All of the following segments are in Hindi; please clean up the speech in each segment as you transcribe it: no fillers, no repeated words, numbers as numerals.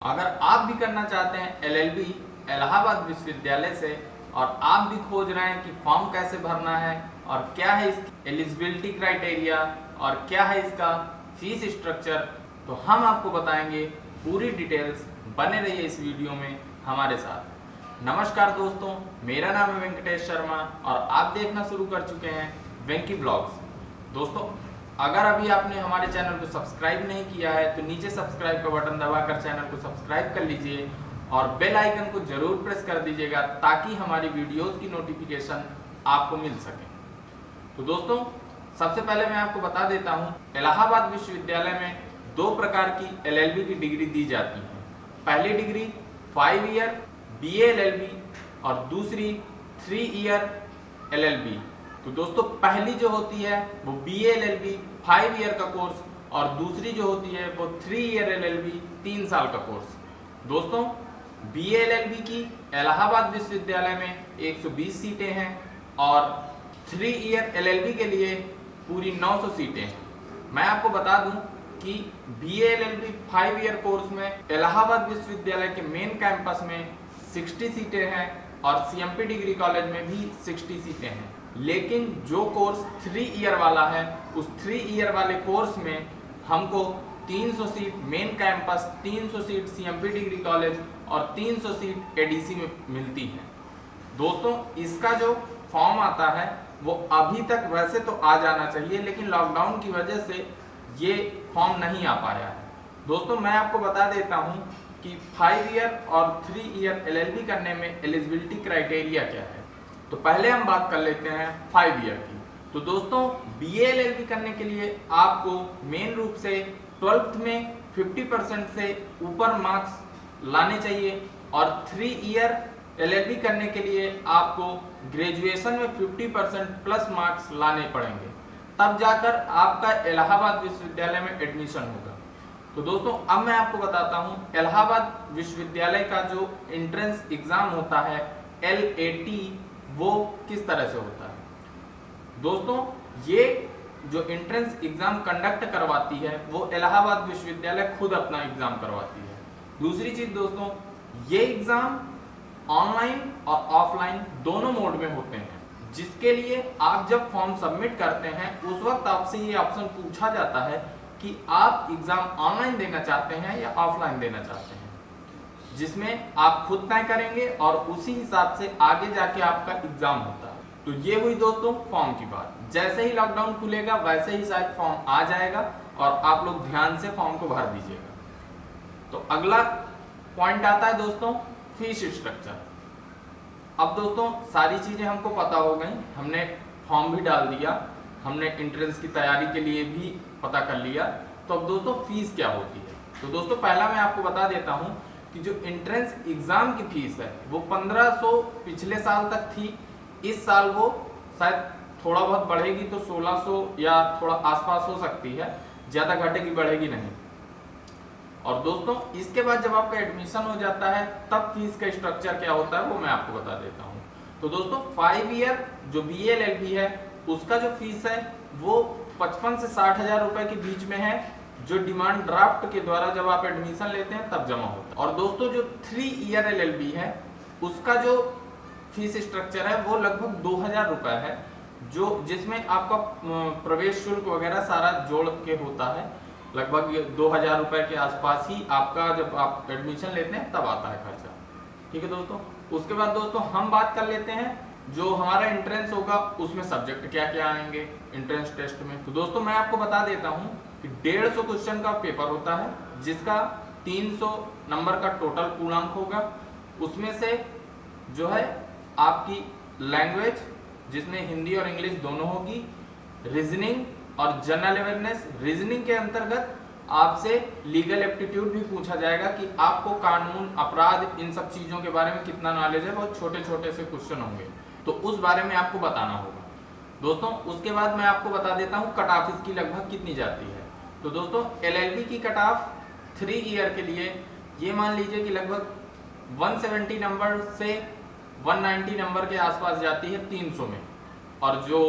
अगर आप भी करना चाहते हैं एलएलबी इलाहाबाद विश्वविद्यालय से और आप भी खोज रहे हैं कि फॉर्म कैसे भरना है और क्या है इसकी एलिजिबिलिटी क्राइटेरिया और क्या है इसका फीस स्ट्रक्चर, तो हम आपको बताएंगे पूरी डिटेल्स। बने रहिए इस वीडियो में हमारे साथ। नमस्कार दोस्तों, मेरा नाम है वेंकटेश शर्मा और आप देखना शुरू कर चुके हैं वेंकी ब्लॉग्स। दोस्तों, अगर अभी आपने हमारे चैनल को सब्सक्राइब नहीं किया है तो नीचे सब्सक्राइब का बटन दबाकर चैनल को सब्सक्राइब कर लीजिए और बेल आइकन को जरूर प्रेस कर दीजिएगा ताकि हमारी वीडियोस की नोटिफिकेशन आपको मिल सके। तो दोस्तों, सबसे पहले मैं आपको बता देता हूं, इलाहाबाद विश्वविद्यालय में दो प्रकार की एलएलबी की डिग्री दी जाती है। पहली डिग्री 5 ईयर बीए एलएलबी और दूसरी 3 ईयर एलएलबी। तो दोस्तों, पहली जो होती है वो बीए एलएलबी 5 ईयर का कोर्स और दूसरी जो होती है वो 3 ईयर एलएलबी 3 साल का कोर्स। दोस्तों, बीए एलएलबी की इलाहाबाद विश्वविद्यालय में 120 सीटें हैं और 3 ईयर एलएलबी के लिए पूरी 900 सीटें हैं। मैं आपको बता दूं कि बीए एलएलबी 5 ईयर कोर्स में इलाहाबाद विश्वविद्यालय के मेन कैंपस में 60 सीटें हैं और सीएमपी डिग्री कॉलेज में भी 60 सीटें हैं। लेकिन जो कोर्स 3 ईयर वाला है उस 3 ईयर वाले कोर्स में हमको 300 seat main campus, 300 seat CMP degree college और 300 सीट एडीसी में मिलती है। दोस्तों, इसका जो फॉर्म आता है वो अभी तक वैसे तो आ जाना चाहिए, लेकिन लॉकडाउन की वजह से ये फॉर्म नहीं आ पाया है। दोस्तों, मैं आपको बता देता हूँ कि 5 ईयर और 3 ईयर एलएलबी करने में एलिजिबिलिटी क्राइटेरिया क्या है। तो पहले हम बात कर लेते हैं 5 ईयर की। तो दोस्तों, बीए एलएलबी करने के लिए आपको मेन रूप से 12th में 50% से ऊपर मार्क्स लाने चाहिए और 3 ईयर एलएलबी करने के लिए आपको ग्रेजुएशन में 50% प्लस मार्क्स लाने पड़ेंगे, तब जाकर आपका इलाहाबाद विश्वविद्यालय में एडमिशन होगा। तो दोस्तों, अब मैं आपको बताता हूँ इलाहाबाद विश्वविद्यालय का जो एंट्रेंस एग्जाम होता है LAT वो किस तरह से होता है। दोस्तों, ये जो एंट्रेंस एग्जाम कंडक्ट करवाती है वो इलाहाबाद विश्वविद्यालय खुद अपना एग्जाम करवाती है। दूसरी चीज दोस्तों, ये एग्जाम ऑनलाइन और ऑफलाइन दोनों मोड में होते हैं, जिसके लिए आप जब फॉर्म सबमिट करते हैं उस वक्त आपसे ये ऑप्शन पूछा जाता है कि आप एग्जाम ऑनलाइन देना चाहते हैं या ऑफलाइन देना चाहते हैं, जिसमें आप खुद तय करेंगे और उसी हिसाब से आगे जाके आपका एग्जाम होता है। तो ये हुई दोस्तों फॉर्म की बात। जैसे ही लॉकडाउन खुलेगा वैसे ही शायद फॉर्म आ जाएगा और आप लोग ध्यान से फॉर्म को भर दीजिएगा। तो अगला पॉइंट आता है दोस्तों फीस स्ट्रक्चर। अब दोस्तों, सारी चीजें हमको पता हो गई, हमने फॉर्म भी डाल दिया, हमने एंट्रेंस की तैयारी के लिए भी पता कर लिया। तो अब दोस्तों फीस क्या होती है। तो दोस्तों, पहला मैं आपको बता देता हूँ कि जो एंट्रेंस एग्जाम की फीस है वो 1500 पिछले साल तक थी। इस साल वो शायद थोड़ा बहुत बढ़ेगी तो 1600 या थोड़ा आसपास हो सकती है, ज्यादा घटेगी बढ़ेगी नहीं। और दोस्तों, इसके बाद जब आपका एडमिशन हो जाता है तब फीस का स्ट्रक्चर क्या होता है वो मैं आपको बता देता हूँ। तो दोस्तों, 5 ईयर जो बीए एलएलबी है उसका जो फीस है वो 55 से 60 हजार रुपए के बीच में है, जो डिमांड ड्राफ्ट के द्वारा जब आप एडमिशन लेते हैं तब जमा होता है। और दोस्तों, जो 3 ईयर एलएलबी है उसका जो फीस स्ट्रक्चर है वो लगभग 2000 रुपए है, जो जिसमें आपका प्रवेश शुल्क वगैरह सारा जोड़ के होता है। लगभग 2000 रुपए के आसपास ही आपका जब आप एडमिशन लेते हैं तब आता है खर्चा। ठीक है दोस्तों। उसके बाद दोस्तों हम बात कर लेते हैं जो हमारा एंट्रेंस होगा उसमें सब्जेक्ट क्या क्या आएंगे एंट्रेंस टेस्ट में। तो दोस्तों, मैं आपको बता देता हूँ कि 150 क्वेश्चन का पेपर होता है, जिसका 300 नंबर का टोटल पूर्णांक होगा। उसमें से जो है आपकी लैंग्वेज, जिसमें हिंदी और इंग्लिश दोनों होगी, रीजनिंग और जनरल अवेयरनेस। रीजनिंग के अंतर्गत आपसे लीगल एप्टीट्यूड भी पूछा जाएगा कि आपको कानून, अपराध, इन सब चीजों के बारे में कितना नॉलेज है। बहुत छोटे छोटे से क्वेश्चन होंगे तो उस बारे में आपको बताना होगा दोस्तों। उसके बाद मैं आपको बता देता हूँ कट ऑफ इसकी लगभग कितनी जाती है। तो दोस्तों, एलएलबी की कट ऑफ 3 ईयर के लिए ये मान लीजिए कि लगभग 170 नंबर से 190 नंबर के आसपास जाती है 300 में। और जो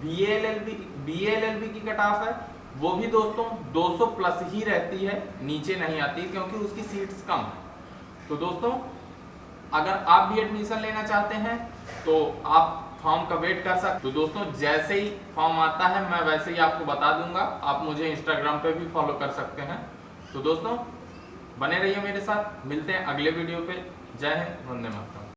बीए एलएलबी की कट ऑफ है वो भी दोस्तों 200 प्लस ही रहती है, नीचे नहीं आती क्योंकि उसकी सीट्स कम है। तो दोस्तों अगर आप भी एडमिशन लेना चाहते हैं तो आप फॉर्म का वेट कर सकते। तो दोस्तों जैसे ही फॉर्म आता है मैं वैसे ही आपको बता दूंगा, आप मुझे इंस्टाग्राम पे भी फॉलो कर सकते हैं। तो दोस्तों बने रहिए मेरे साथ, मिलते हैं अगले वीडियो पे। जय हिंद, वंदे मातरम।